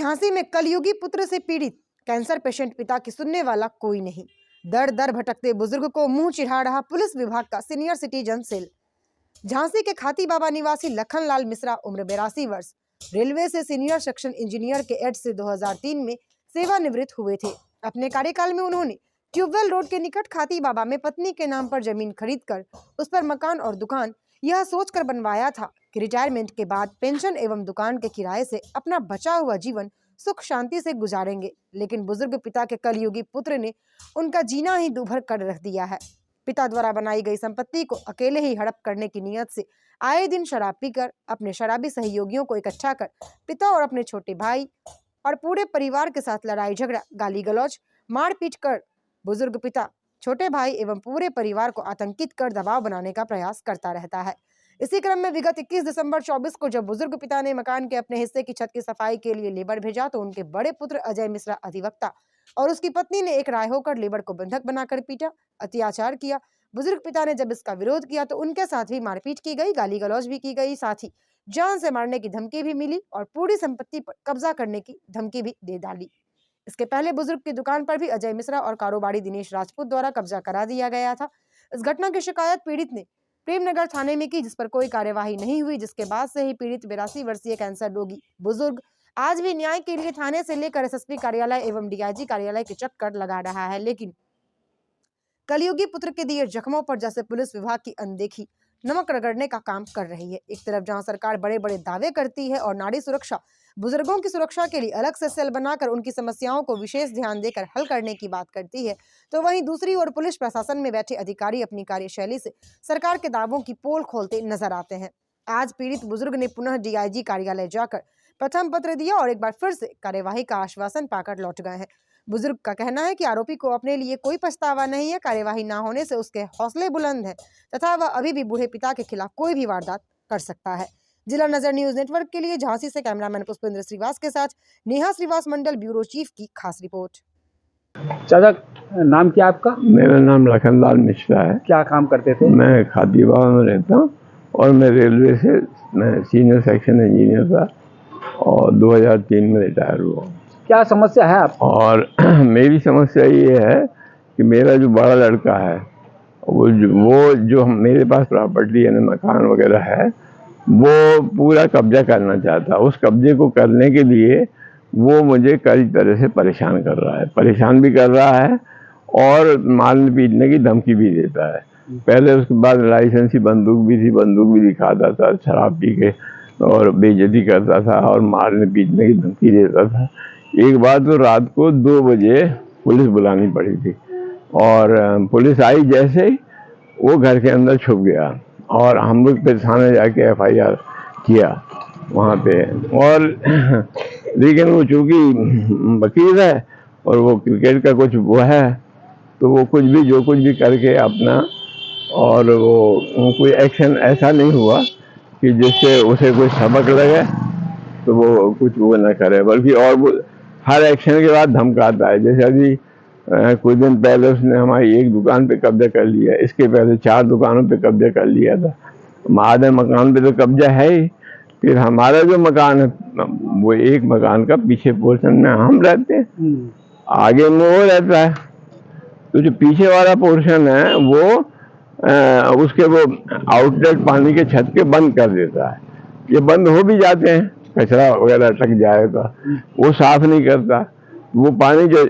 झांसी में कलयुगी पुत्र से पीड़ित कैंसर पेशेंट पिता की सुनने वाला कोई नहीं। दर दर भटकते बुजुर्ग को मुंह चिढ़ा रहा पुलिस विभाग का सीनियर सिटीजन सेल। झांसी के खाती बाबा निवासी लखनलाल मिश्रा उम्र 82 वर्ष रेलवे से सीनियर सेक्शन इंजीनियर के एड से 2003 में सेवानिवृत्त हुए थे। अपने कार्यकाल में उन्होंने ट्यूबवेल रोड के निकट खाती बाबा में पत्नी के नाम पर जमीन खरीदकर उस पर मकान और दुकान यह सोचकर बनवाया था कि रिटायरमेंट के बाद पेंशन एवं दुकान के किराए से अपना बचा हुआ जीवन सुख शांति से गुजारेंगे। लेकिन बुजुर्ग पिता के कलयुगी पुत्र ने उनका जीना ही दूभर कर रख दिया है। पिता द्वारा बनाई गई संपत्ति को अकेले ही हड़प करने की नीयत से आए दिन शराब पीकर अपने शराबी सहयोगियों को इकट्ठा कर पिता और अपने छोटे भाई और पूरे परिवार के साथ लड़ाई झगड़ा, गाली गलौज, मारपीट कर बुजुर्ग पिता छोटे भाई एवं पूरे परिवार को आतंकित कर दबाव बनाने का प्रयास करता रहता है। इसी क्रम में विगत 21 दिसंबर 24 को जब बुजुर्ग पिता ने मकान के अपने हिस्से की छत की सफाई के लिए लेबर भेजा तो उनके बड़े पुत्र अजय मिश्रा अधिवक्ता और उसकी पत्नी ने एक राय होकर लेबर को बंधक बनाकर पीटा, अत्याचार किया। बुजुर्ग पिता ने जब इसका विरोध किया तो उनके साथ भी मारपीट की गई, गाली गलौज भी की गई, साथ ही जान से मारने की धमकी भी मिली और पूरी संपत्ति पर कब्जा करने की धमकी भी दे डाली। इसके पहले बुजुर्ग की दुकान पर भी अजय मिश्रा और कारोबारी दिनेश राजपूत द्वारा कब्जा करा दिया गया था। इस घटना की शिकायत पीड़ित ने प्रेमनगर थाने में की, जिस पर कोई कार्यवाही नहीं हुई, जिसके बाद से ही पीड़ित 82 वर्षीय कैंसर रोगी बुजुर्ग आज भी न्याय के लिए थाने से लेकर एसएसपी कार्यालय एवं डीआईजी कार्यालय के चक्कर लगा रहा है। लेकिन कलयुगी पुत्र के दिए जख्मों पर जैसे पुलिस विभाग की अनदेखी नमक रगड़ने का काम कर रही है। एक तरफ जहां सरकार बड़े बड़े दावे करती है और नारी सुरक्षा, बुजुर्गों की सुरक्षा के लिए अलग से सेल बनाकर उनकी समस्याओं को विशेष ध्यान देकर हल करने की बात करती है, तो वहीं दूसरी ओर पुलिस प्रशासन में बैठे अधिकारी अपनी कार्यशैली से सरकार के दावों की पोल खोलते नजर आते हैं। आज पीड़ित बुजुर्ग ने पुनः डीआईजी कार्यालय जाकर प्रथम पत्र दिया और एक बार फिर से कार्यवाही का आश्वासन पाकर लौट गए हैं। बुजुर्ग का कहना है कि आरोपी को अपने लिए कोई पछतावा नहीं है, कार्यवाही न होने से उसके हौसले बुलंद हैं तथा वह अभी भी बूढ़े पिता के खिलाफ कोई भी वारदात कर सकता है। जिला नजर न्यूज नेटवर्क के लिए झांसी से कैमरामैन पुष्पेंद्र श्रीवास के साथ नेहा श्रीवास, मंडल ब्यूरो चीफ की खास रिपोर्ट। चाचा, नाम क्या आपका? मेरा नाम लखनलाल मिश्रा है। क्या काम करते थे? मैं खाती बाबा में रहता हूँ और मैं रेलवे से सीनियर सेक्शन इंजीनियर था और 2003 में रिटायर हुआ। क्या समस्या है आप? और मेरी समस्या ये है कि मेरा जो बड़ा लड़का है वो जो मेरे पास प्रॉपर्टी यानी मकान वगैरह है वो पूरा कब्जा करना चाहता है। उस कब्जे को करने के लिए वो मुझे कई तरह से परेशान कर रहा है, परेशान भी कर रहा है और मारने पीटने की धमकी भी देता है। पहले उसके बाद लाइसेंसी बंदूक भी थी, बंदूक भी दिखाता था, शराब पी के और बेइज्जती करता था और मारने पीटने की धमकी देता था। एक बार तो रात को 2 बजे पुलिस बुलानी पड़ी थी और पुलिस आई जैसे ही वो घर के अंदर छुप गया और हम लोग पे थाने जाके FIR किया वहाँ पे। और लेकिन वो चूँकि वकील है और वो क्रिकेट का कुछ वो है तो वो कुछ भी जो कुछ भी करके अपना, और वो कोई एक्शन ऐसा नहीं हुआ कि जिससे उसे कोई सबक लगे तो वो कुछ वो न करे, बल्कि और वो हर एक्शन के बाद धमकाता है। जैसे अभी कुछ दिन पहले उसने हमारी एक दुकान पे कब्जा कर लिया, इसके पहले 4 दुकानों पे कब्जा कर लिया था। आधे मकान पे तो कब्जा है ही, फिर हमारा जो मकान है वो एक मकान का पीछे पोर्शन में हम रहते हैं, आगे में वो रहता है। तो जो पीछे वाला पोर्शन है वो उसके वो आउटलेट पानी के छत के बंद कर देता है। ये बंद हो भी जाते हैं, कचरा वगैरह अटक जाएगा, वो साफ नहीं करता। वो पानी जो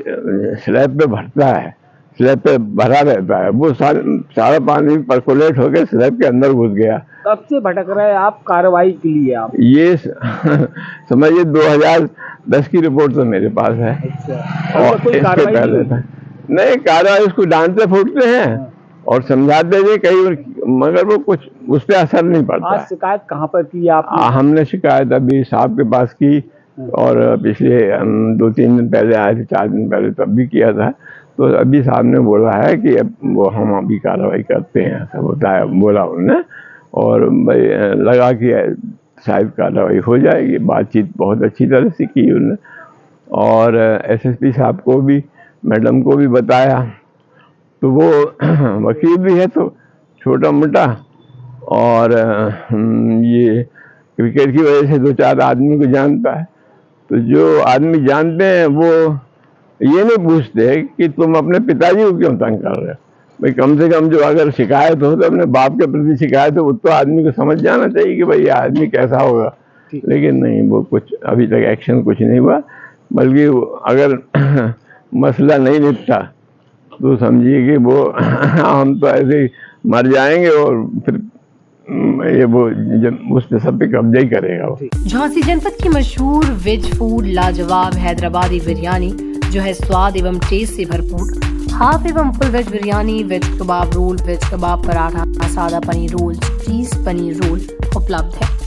स्लैब पे भरता है, स्लैब पे भरा रहता है, वो सारा पानी पर्कुलेट होकर स्लैब के अंदर घुस गया। कब से भटक रहे हैं आप कार्रवाई के लिए? आप ये समझिए 2010 की रिपोर्ट तो मेरे पास है। अच्छा। और कोई इसके पहले था नहीं कार्रवाई। उसको डांटते फूटते हैं और समझाते थे कई, मगर वो कुछ उस पर असर नहीं पड़ता। आज शिकायत कहाँ पर की आपने? हमने शिकायत अभी साहब के पास की और पिछले 2-3 दिन पहले आए थे, 4 दिन पहले तब भी किया था। तो अभी साहब ने बोला है कि वो हम अभी कार्रवाई करते हैं, ऐसा बताया, बोला उन्होंने। और लगा कि शायद कार्रवाई हो जाएगी। बातचीत बहुत अच्छी तरह से की उन्होंने और SSP साहब को भी, मैडम को भी बताया। तो वो वकील भी है तो छोटा मोटा, और ये क्रिकेट की वजह से 2-4 आदमी को जानता है। तो जो आदमी जानते हैं वो ये नहीं पूछते कि तुम अपने पिताजी को क्यों तंग कर रहे हो। भाई कम से कम जो अगर शिकायत हो तो अपने बाप के प्रति शिकायत हो, तो आदमी को समझ जाना चाहिए कि भाई ये आदमी कैसा होगा। लेकिन नहीं, वो कुछ अभी तक एक्शन कुछ नहीं हुआ, बल्कि अगर मसला नहीं निपटा तो समझिए कि वो हम तो ऐसे ही मर जाएंगे और फिर ये वो जब उस पे सब पे कब्जा ही करेगा वो। झांसी जनपद की मशहूर वेज फूड लाजवाब हैदराबादी बिरयानी जो है स्वाद एवं टेस्ट से भरपूर। हाफ एवं फुल वेज बिरयानी, वेज कबाब रोल, वेज कबाब पराठा, सादा पनीर रोल, चीज पनीर रोल उपलब्ध है।